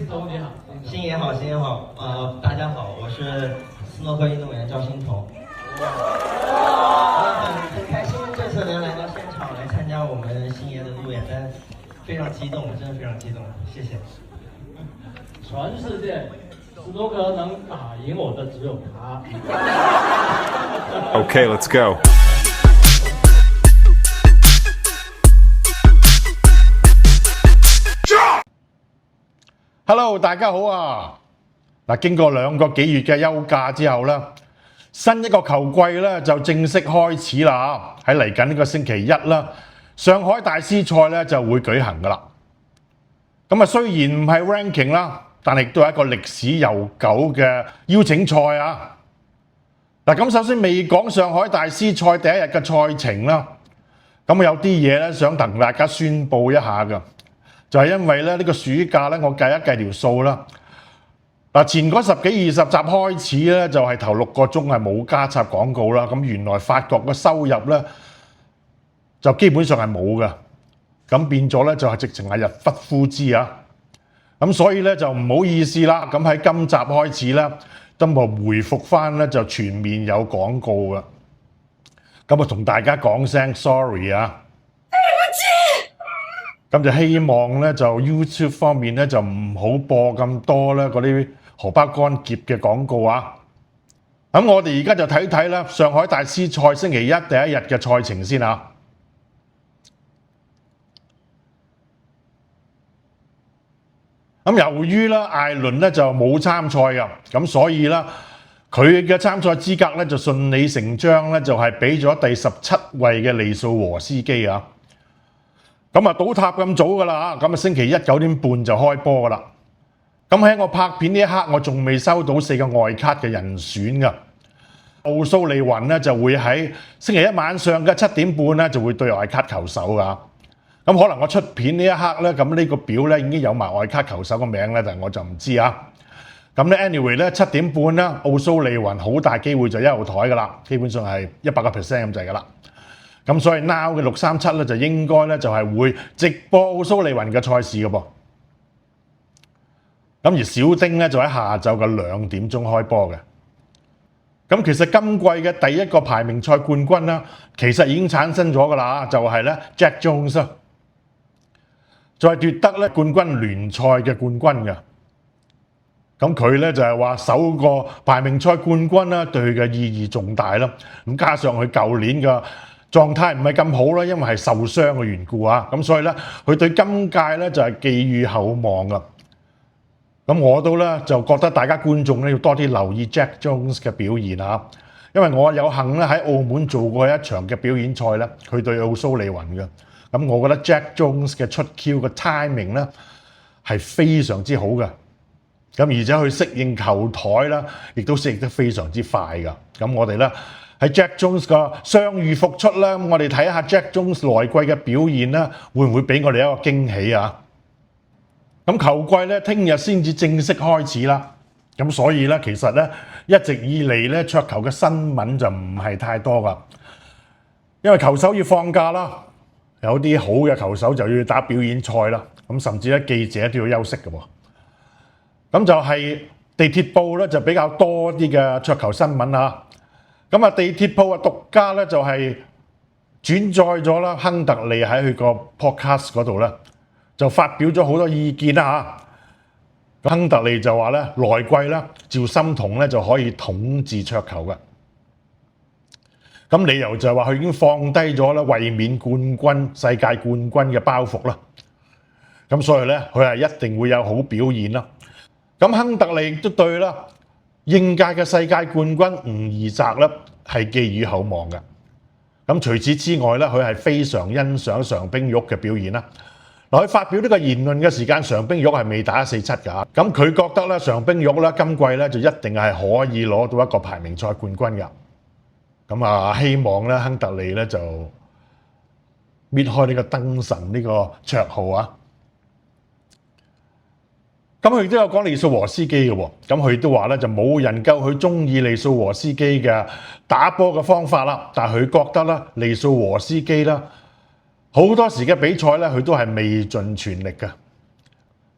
星彤你好，星爷好，星爷好，大家好，我是斯诺克运动员赵星彤。很开心这次能来到现场来参加我们星爷的路演，但非常激动，真的非常激动，谢谢。全世界斯诺克能打赢我的只有他。Okay, let's go. Hello， 大家好啊！嗱，經過2個幾月嘅休假之後咧，新一個球季咧就正式開始啦！喺嚟緊呢個星期一啦，上海大師賽咧就會舉行噶啦。咁啊，雖然唔係 ranking 啦，但係亦都係一個歷史悠久嘅邀請賽啊！嗱，咁首先未講上海大師賽第一日嘅賽程啦，咁有啲嘢咧想同大家宣佈一下噶。就係因為咧呢個暑假咧，我計一計條數啦。嗱，前嗰10幾20集開始咧，就係頭6個鐘係冇加插廣告啦。咁原來發覺個收入咧就基本上係冇嘅，咁變咗咧就係直情係日忽呼之啊。咁所以咧就唔好意思啦。咁喺今集開始咧，都冇回復翻咧就全面有廣告嘅。咁啊同大家講聲 sorry 啊！咁就希望咧就 YouTube 方面咧就唔好播咁多咧嗰啲荷包乾澀嘅廣告啊！咁我哋而家就睇睇啦，上海大師賽星期一第一日嘅賽程先啊！咁由於咧艾倫咧就冇參賽㗎，咁所以咧佢嘅參賽資格咧就順理成章咧就係俾咗第17位嘅利素和斯基啊！咁啊倒塔咁早噶啦，咁啊星期一9點半就開波噶啦。咁喺我拍片呢一刻，我仲未收到4個外卡嘅人選噶。奧蘇利雲咧就會喺星期一晚上嘅7點半咧就會對外卡球手噶。咁可能我出片呢一刻咧，咁呢個表咧已經有埋外卡球手個名咧，但係我就唔知啊。咁咧 anyway 咧7點半咧，奧蘇利雲好大機會就1號台噶啦，基本上係100%咁滯噶啦。咁所以 now 嘅637咧就應該咧就係會直播奧蘇利雲嘅賽事嘅噃。咁而小丁咧就喺下晝嘅2點鐘開波嘅。咁其實今季嘅第一個排名賽冠軍啦，其實已經產生咗㗎啦，就係咧 Jack Jones 啊，再奪得咧冠軍聯賽嘅冠軍嘅。咁佢咧就係話首個排名賽冠軍啦，對佢嘅意義重大啦。咁加上佢舊年嘅狀態唔係咁好啦，因為係受傷嘅緣故啊，咁所以咧佢對今屆咧就係寄予厚望噶。咁我都咧就覺得大家觀眾咧要多啲留意 Jack Jones 嘅表現啊，因為我有幸咧喺澳門做過一場嘅表演賽咧，佢對奧蘇利雲嘅。咁我覺得 Jack Jones 嘅出 Q 嘅 timing 咧係非常之好嘅。咁而且佢適應球台啦，亦都適應得非常之快噶。咁我哋咧喺 Jack Jones 個傷癒復出啦，我哋睇下 Jack Jones 來季嘅表現啦，會唔會俾我哋一個驚喜啊？咁球季咧聽日先至正式開始啦，咁所以咧其實咧一直以嚟咧桌球嘅新聞就唔係太多噶，因為球手要放假啦，有啲好嘅球手就要打表演賽啦，咁甚至咧記者都要休息嘅喎。咁就係地鐵報咧就比較多啲嘅桌球新聞啊。咁啊，地鐵報啊獨家咧就係轉載咗啦，亨特利喺佢個 podcast 嗰度咧就發表咗好多意見啦嚇。亨特利就話咧來季咧趙心童咧就可以統治桌球嘅。咁理由就係話佢已經放低咗啦衛冕冠軍、世界冠軍嘅包袱啦。咁所以咧佢係一定會有好表現啦。咁亨特利亦都對啦應屆嘅世界冠軍吳儀澤咧係寄予厚望嘅。咁除此之外咧，佢係非常欣賞常冰玉嘅表現啦。嗱，佢發表呢個言論嘅時間，常冰玉係未打47㗎。咁佢覺得咧，常冰玉咧今季咧就一定係可以攞到一個排名賽冠軍㗎。咁啊，希望咧亨特利咧就搣開呢個燈神呢個綽號啊！咁佢亦都有講利素和斯基嘅喎，咁佢都話咧就冇人夠佢中意利素和斯基嘅打波嘅方法啦，但係佢覺得咧利素和斯基啦好多時嘅比賽咧佢都係未盡全力嘅。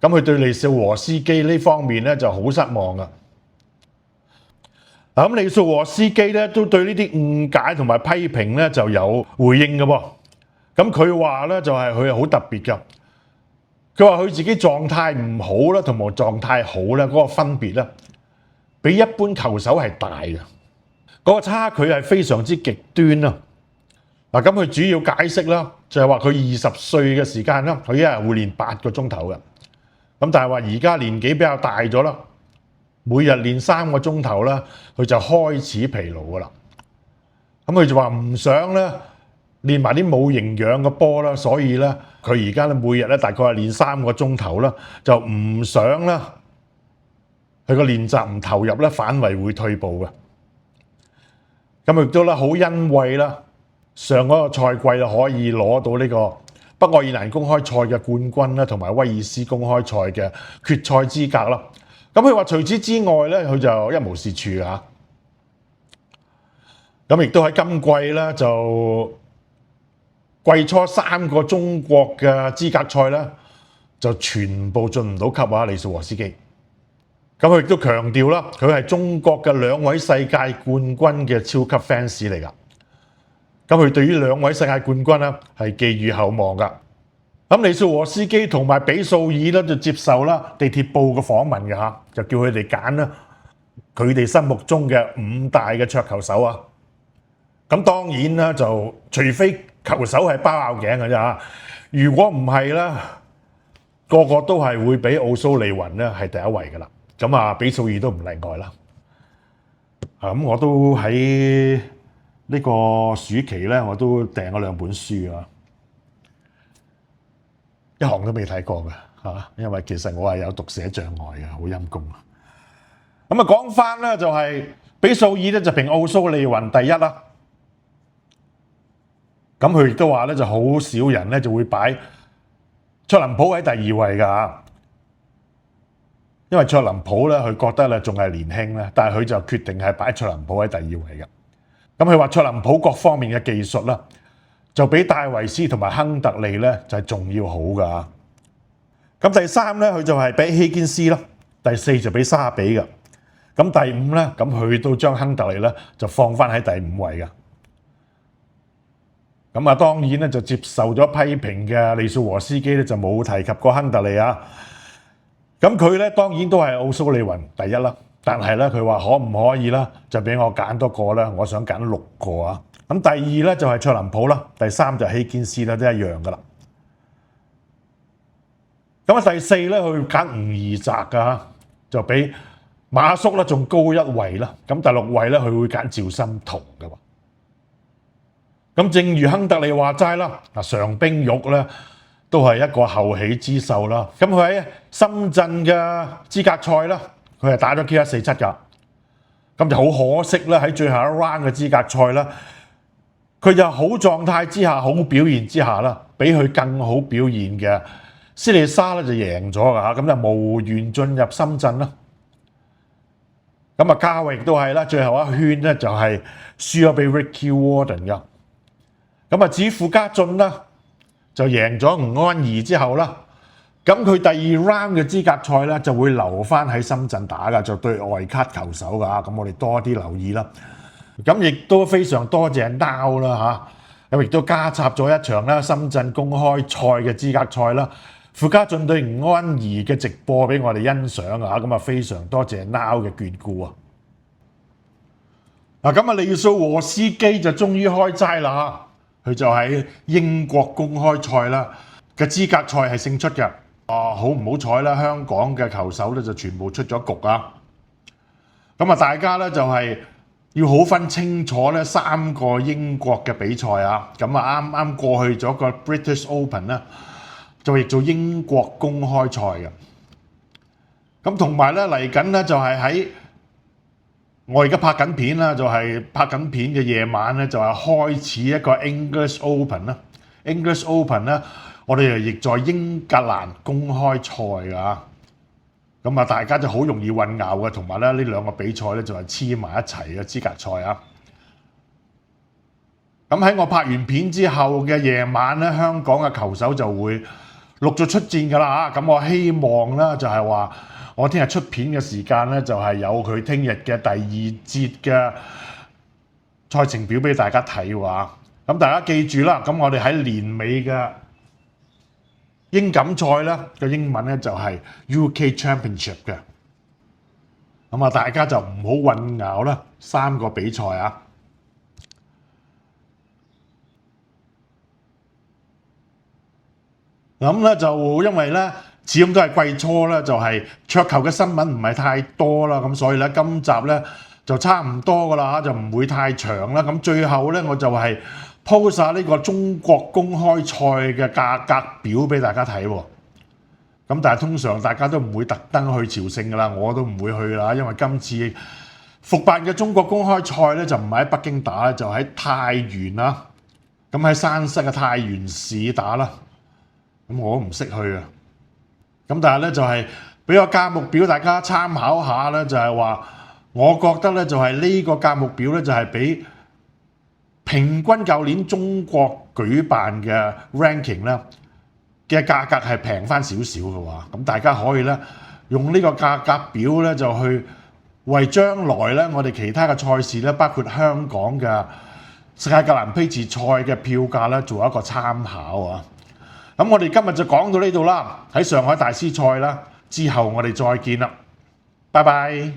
咁佢對利素和斯基呢方面咧就好失望噶。咁利素和斯基咧都對呢啲誤解同埋批評咧就有回應嘅喎。咁佢話咧就係佢係好特別㗎。佢話佢自己狀態唔好啦，同埋狀態好咧嗰個分別咧，比一般球手係大嘅。嗰個差距係非常之極端啊！嗱，咁佢主要解釋啦，就係話佢20歲嘅時間啦，佢一日會練8個鐘頭嘅。咁但係話而家年紀比較大咗啦，每日練3個鐘頭啦，佢就開始疲勞噶啦。咁佢就話唔想咧練埋啲冇營養嘅波啦，所以咧佢而家咧每日咧大概係練3個鐘頭啦，就唔想啦佢個練習唔投入咧，反為會退步嘅。咁亦都咧好欣慰啦，上嗰個賽季可以攞到呢個北愛爾蘭公開賽嘅冠軍啦，同埋威爾斯公開賽嘅決賽資格啦。咁佢話除此之外咧，佢就一無是處啊。咁亦都喺今季咧就季初3個中國嘅資格賽咧，就全部進唔到級啊！利素和斯基。咁佢亦都強調啦，佢係中國嘅2位世界冠軍嘅超級 fans 嚟㗎。咁佢對於2位世界冠軍咧係寄予厚望㗎。咁利素和斯基同埋比素爾咧就接受啦地鐵報嘅訪問㗎嚇，就叫佢哋揀啦佢哋心目中嘅5大嘅桌球手啊。咁當然啦，就除非球手係包拗頸嘅啫嚇，如果唔係啦，個個都係會俾奧蘇利雲咧係第一位㗎啦。咁啊，比素爾都唔例外啦。咁我都喺呢個暑期咧，我都訂咗2本書啊，一行都未睇過嘅嚇，因為其實我係有讀寫障礙嘅，好陰功啊。咁啊，講翻咧就係比素爾咧就評奧蘇利雲第一啦。咁佢亦都話咧就好少人咧就會擺卓林普喺第2位㗎。因為卓林普咧，佢覺得咧仲係年輕咧，但係佢就決定係擺卓林普喺第2位嘅。咁佢話卓林普各方面嘅技術啦，就比戴維斯同埋亨特利咧就係仲要好噶。咁第3咧，佢就係比希堅斯啦，第4就比沙比嘅。咁第5咧，咁佢都將亨特利咧就放翻喺第5位嘅。咁啊，當然咧就接受咗批評嘅利素和斯基咧就冇提及過亨特利啊。咁佢咧當然都係奧蘇利雲第一啦，但係咧佢話可唔可以啦，就俾我揀多個咧，我想揀6個啊。咁第2咧就係卓林普啦，第3就係希堅斯啦，都一樣噶啦。咁啊第4咧佢揀吳怡澤噶，就比馬叔咧仲高1位啦。咁第6位咧佢會揀趙心童噶喎。咁正如亨特利話齋啦，嗱常冰玉咧都係一個後起之秀啦。咁佢喺深圳嘅資格賽啦，佢係打咗 K147噶。咁就好可惜啦，喺最後一 round 嘅資格賽啦，佢就好狀態之下、好表現之下啦，比佢更好表現嘅斯利沙咧就贏咗噶嚇，咁就無緣進入深圳啦。咁啊，嘉域都係啦，最後一圈咧就係輸咗俾 Ricky Warden 噶。咁啊，指傅家俊啦就贏咗吳安儀之後啦，咁佢第2 round 嘅資格賽咧就會留翻喺深圳打噶，就對外卡球手噶。咁我哋多啲留意啦。咁亦都非常多謝 Now 啦嚇，咁亦都加插咗一場啦深圳公開賽嘅資格賽啦。傅家俊對吳安儀嘅直播俾我哋欣賞啊，咁啊非常多謝 Now 嘅眷顧啊。嗱，咁啊利素和斯基就終於開齋啦。佢就喺英國公開賽啦嘅資格賽係勝出嘅。好唔好彩啦，香港嘅球手咧就全部出咗局啊。咁啊，大家咧就係要好分清楚咧3個英國嘅比賽啊。咁啊，啱啱過去咗個 British Open 啦，就亦做英國公開賽嘅。咁同埋咧嚟緊咧就係喺我而家拍緊片啦，就係拍緊片嘅夜晚咧，就係開始一個 English Open 啦。English Open 咧，我哋亦在英格蘭公開賽噶。咁啊，大家就好容易混淆嘅，同埋咧呢2個比賽咧就係黐埋一齊嘅資格賽啊。咁喺我拍完片之後嘅夜晚咧，香港嘅球手就會錄咗出戰㗎啦嚇，咁我希望咧就係話我聽日出片嘅時間咧就係有佢聽日嘅第2節嘅賽程表俾大家睇喎。咁大家記住啦，咁我哋喺年尾嘅英錦賽咧嘅英文咧就係 UK Championship 嘅。咁啊，大家就唔好混淆啦，3個比賽啊。咁咧就因為咧，始終都係季初咧，就係桌球嘅新聞唔係太多啦，咁所以咧今集咧就差唔多噶啦，就唔會太長啦。咁最後咧，我就係 po 晒呢個中國公開賽嘅價格表俾大家睇喎。咁但係通常大家都唔會特登去朝聖噶啦，我都唔會去啦，因為今次復辦嘅中國公開賽咧就唔係喺北京打，就喺太原啦。咁喺山西嘅太原市打啦。咁我都唔識去啊！咁但係咧就係俾個價目表大家參考下咧，就係話我覺得咧就係呢個價目表咧就係比平均舊年中國舉辦嘅 ranking 咧嘅價格係平翻少少嘅喎。咁大家可以咧用呢個價格表咧就去為將來咧我哋其他嘅賽事咧，包括香港嘅世界格蘭披治賽嘅票價咧做一個參考啊！咁我哋今日就講到呢度啦，喺上海大師賽啦，之後我哋再見啦，拜拜。